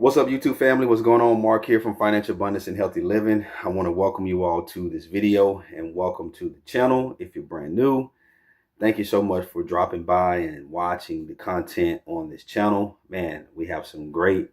What's up, YouTube family? What's going on? Mark here from Financial Abundance and Healthy Living. I want to welcome you all to this video and welcome to the channel. If you're brand new, thank you so much for dropping by and watching the content on this channel. Man, we have some great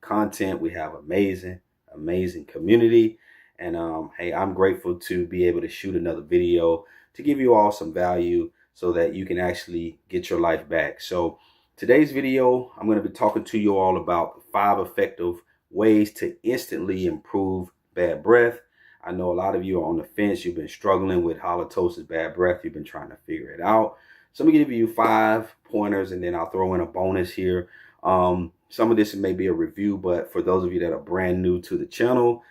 content. We have amazing community. And hey, I'm grateful to be able to shoot another video to give you all some value so that you can actually get your life back. So today's video, I'm going to be talking to you all about 5 effective ways to instantly improve bad breath. I know a lot of you are on the fence. You've been struggling with halitosis, bad breath. You've been trying to figure it out. So I'm going to give you 5 pointers, and then I'll throw in a bonus here. Some of this may be a review, but for those of you that are brand new to the channel,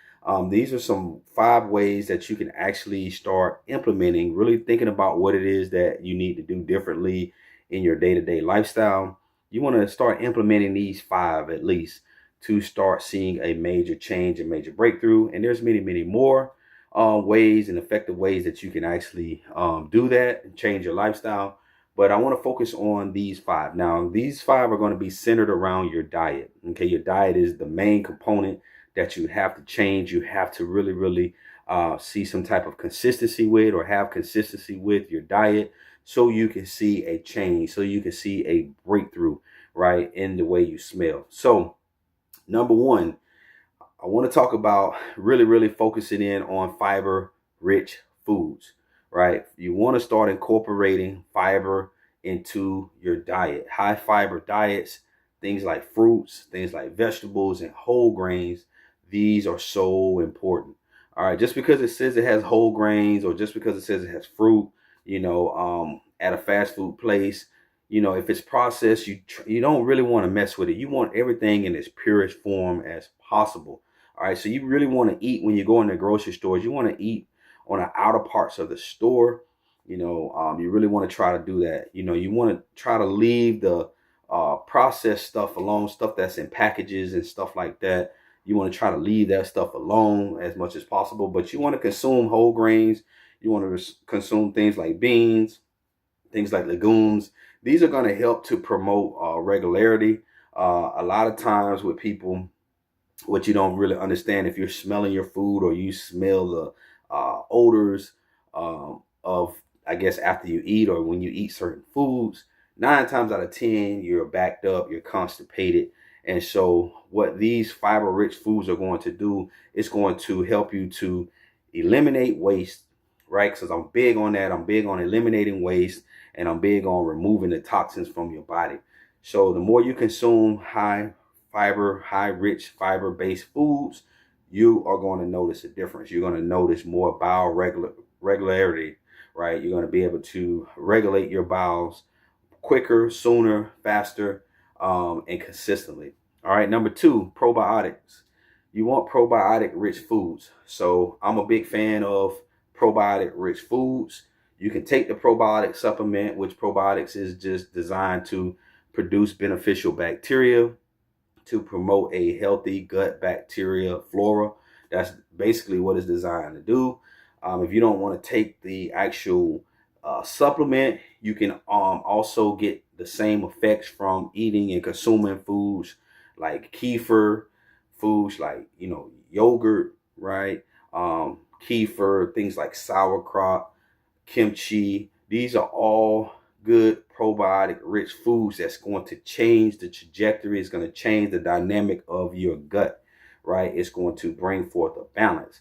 these are some 5 ways that you can actually start implementing, really thinking about what it is that you need to do differently in your day-to-day lifestyle. You want to start implementing these 5 at least to start seeing a major change, a major breakthrough. And there's many more ways and effective ways that you can actually do that and change your lifestyle. But I want to focus on these 5. Now, these 5 are going to be centered around your diet. Okay, your diet is the main component that you have to change. You have to really see some type of consistency with, or have consistency with your diet, so you can see a change, so you can see a breakthrough, right, in the way you smell. So number 1, I want to talk about really focusing in on fiber-rich foods, right? You want to start incorporating fiber into your diet. High fiber diets, things like fruits, things like vegetables and whole grains, these are so important. All right, just because it says it has whole grains, or just because it says it has fruit, at a fast food place, if it's processed, you don't really want to mess with it. You want everything in its purest form as possible. All right, so you really want to eat when you go in the grocery stores. You want to eat on the outer parts of the store. You really want to try to do that. You want to try to leave the processed stuff alone, stuff that's in packages and stuff like that. You want to try to leave that stuff alone as much as possible, but you want to consume whole grains. You want to consume things like beans, things like legumes. These are going to help to promote regularity. A lot of times with people, what you don't really understand, if you're smelling your food, or you smell the odors of, I guess, after you eat, or when you eat certain foods, 9 times out of 10, you're backed up, you're constipated. And so what these fiber-rich foods are going to do is going to help you to eliminate waste, right? Because I'm big on that. I'm big on eliminating waste, and I'm big on removing the toxins from your body. So the more you consume high rich fiber-based foods, you are going to notice a difference. You're going to notice more bowel regularity, right? You're going to be able to regulate your bowels quicker, sooner, faster, and consistently. All right, number 2, probiotics. You want probiotic rich foods. So I'm a big fan of probiotic rich foods. You can take the probiotic supplement, which probiotics is just designed to produce beneficial bacteria, to promote a healthy gut bacteria flora. That's basically what it's designed to do. If you don't want to take the actual supplement, you can also get the same effects from eating and consuming foods like kefir, foods like yogurt, right? Kefir, things like sauerkraut, kimchi. These are all good probiotic rich foods that's going to change the trajectory. It's going to change the dynamic of your gut, right? It's going to bring forth a balance.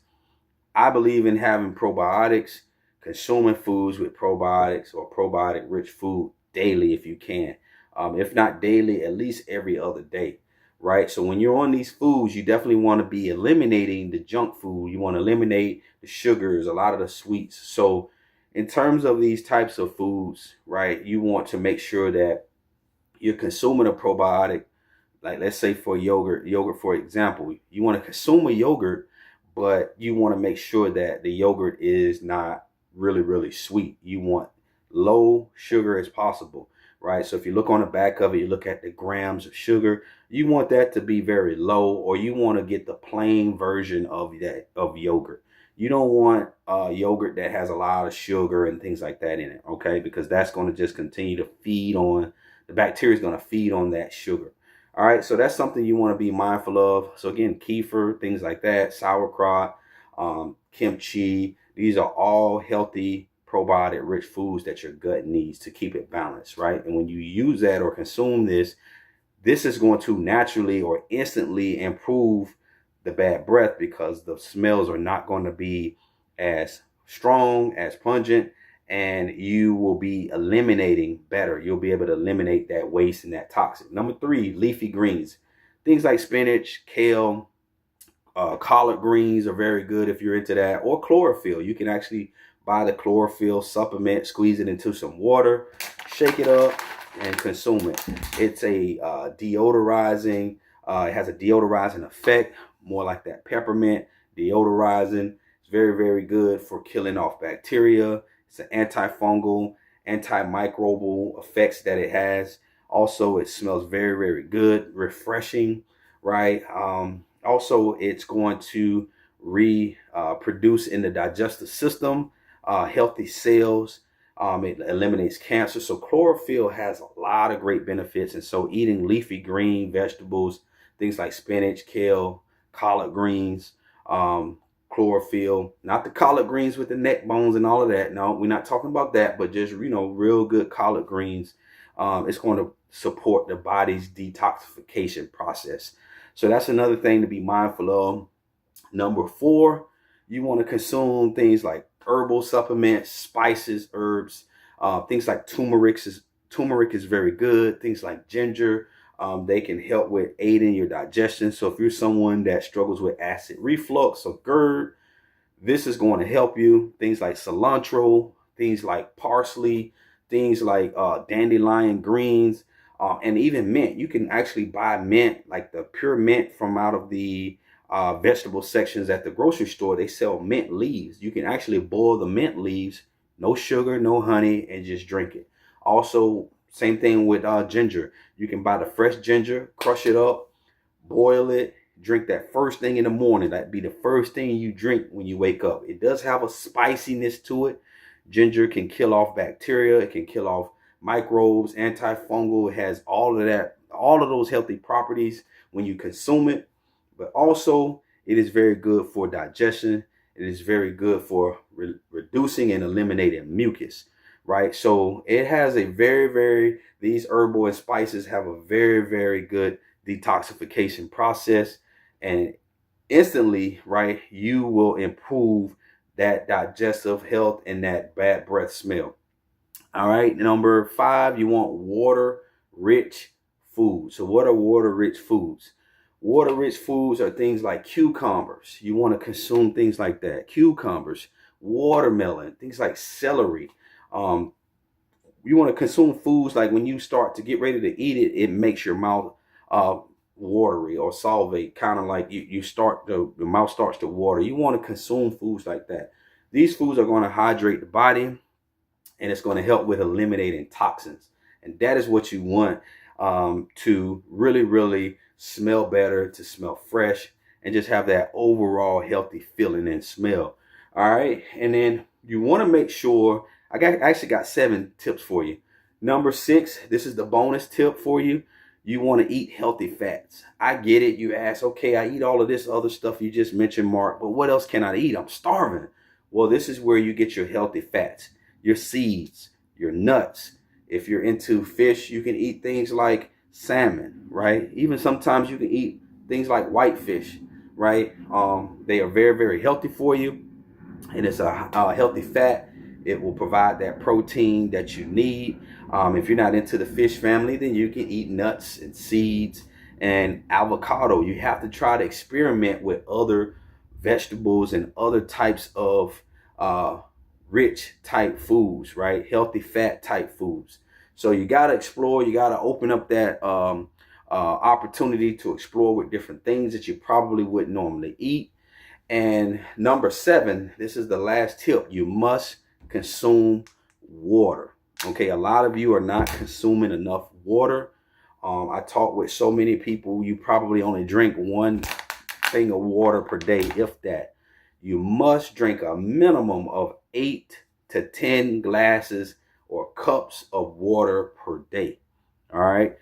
I believe in having probiotics, consuming foods with probiotics or probiotic rich food daily if you can. If not daily, at least every other day, right? So when you're on these foods, you definitely want to be eliminating the junk food. You want to eliminate the sugars, a lot of the sweets. So in terms of these types of foods, right, you want to make sure that you're consuming a probiotic. Like, let's say for yogurt, for example, you want to consume a yogurt, but you want to make sure that the yogurt is not really sweet. You want low sugar as possible, right? So if you look on the back of it, you look at the grams of sugar, you want that to be very low, or you want to get the plain version of yogurt. You don't want yogurt that has a lot of sugar and things like that in it, okay? Because that's going to just continue to feed on, the bacteria is going to feed on that sugar. All right, so that's something you want to be mindful of. So again, kefir, things like that, sauerkraut, kimchi, these are all healthy, probiotic rich foods that your gut needs to keep it balanced, right? And when you use that or consume this, this is going to naturally or instantly improve the bad breath, because the smells are not going to be as strong, as pungent, and you will be eliminating better. You'll be able to eliminate that waste and that toxic. Number three, leafy greens. Things like spinach, kale, collard greens are very good if you're into that, or chlorophyll. You can actually buy the chlorophyll supplement, squeeze it into some water, shake it up, and consume it. It's a deodorizing. It has a deodorizing effect, more like that peppermint deodorizing. It's very, very good for killing off bacteria. It's an antifungal, antimicrobial effects that it has. Also, it smells very, very good, refreshing, right? Also, it's going to reproduce in the digestive system, healthy cells. It eliminates cancer. So chlorophyll has a lot of great benefits. And so eating leafy green vegetables, things like spinach, kale, collard greens, chlorophyll, not the collard greens with the neck bones and all of that. No, we're not talking about that, but just, real good collard greens. It's going to support the body's detoxification process. So that's another thing to be mindful of. Number four, you want to consume things like herbal supplements, spices, herbs, things like turmeric is very good. Things like ginger, they can help with aiding your digestion. So if you're someone that struggles with acid reflux or GERD, this is going to help you. Things like cilantro, things like parsley, things like dandelion greens, and even mint. You can actually buy mint, like the pure mint from out of the vegetable sections at the grocery store. They sell mint leaves. You can actually boil the mint leaves, no sugar, no honey, and just drink it. Also, same thing with ginger. You can buy the fresh ginger, crush it up, boil it, drink that first thing in the morning. That'd be the first thing you drink when you wake up. It does have a spiciness to it. Ginger can kill off bacteria. It can kill off microbes, antifungal. It has all of that, all of those healthy properties when you consume it. But also, it is very good for digestion. It is very good for reducing and eliminating mucus, right? So it has a these herbal and spices have a very, very good detoxification process, and instantly, right, you will improve that digestive health and that bad breath smell. All right, number five, you want water rich foods. So what are water rich foods? Water rich foods are things like cucumbers. You want to consume things like that. Cucumbers, watermelon, things like celery. You want to consume foods like when you start to get ready to eat it, it makes your mouth watery or salivate, kind of like the mouth starts to water. You want to consume foods like that. These foods are going to hydrate the body, and it's going to help with eliminating toxins. And that is what you want, to really, really smell better, to smell fresh, and just have that overall healthy feeling and smell. All right. And then you want to make sure, I actually got 7 tips for you. Number 6, this is the bonus tip for you. You want to eat healthy fats. I get it. You ask, okay, I eat all of this other stuff you just mentioned, Mark, but what else can I eat? I'm starving. Well, this is where you get your healthy fats, your seeds, your nuts. If you're into fish, you can eat things like salmon, right? Even sometimes you can eat things like whitefish, right? They are very, very healthy for you, and it's a healthy fat. It will provide that protein that you need. If you're not into the fish family, then you can eat nuts and seeds and avocado. You have to try to experiment with other vegetables and other types of rich type foods, right? Healthy fat type foods. So you got to explore. You got to open up that opportunity to explore with different things that you probably wouldn't normally eat. And number 7, this is the last tip. You must consume water. Okay, a lot of you are not consuming enough water. I talk with so many people, you probably only drink 1 thing of water per day, if that. You must drink a minimum of 8 to 10 glasses or cups of water per day. All right,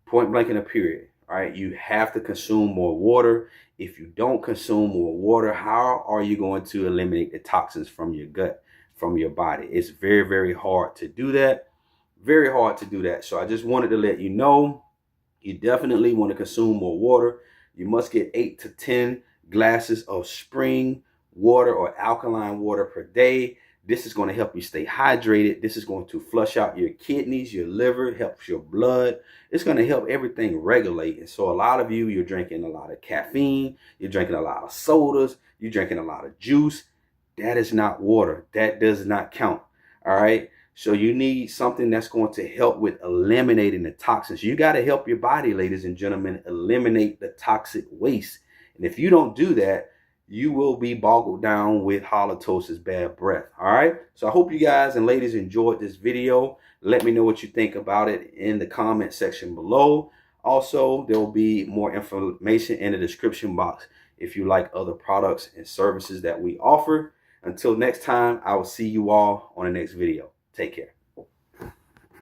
point blank in a period. All right, you have to consume more water. If you don't consume more water, how are you going to eliminate the toxins from your gut, from your body? It's very, very hard to do that. Very hard to do that. So I just wanted to let you know, you definitely want to consume more water. You must get 8 to 10 glasses of spring water or alkaline water per day. This is going to help you stay hydrated. This is going to flush out your kidneys, your liver, helps your blood. It's going to help everything regulate. And so a lot of you, you're drinking a lot of caffeine. You're drinking a lot of sodas. You're drinking a lot of juice. That is not water. That does not count. All right. So you need something that's going to help with eliminating the toxins. You got to help your body, ladies and gentlemen, eliminate the toxic waste. And if you don't do that, you will be boggled down with halitosis, bad breath. All right. So I hope you guys and ladies enjoyed this video. Let me know what you think about it in the comment section below. Also, there will be more information in the description box if you like other products and services that we offer. Until next time, I will see you all on the next video. Take care.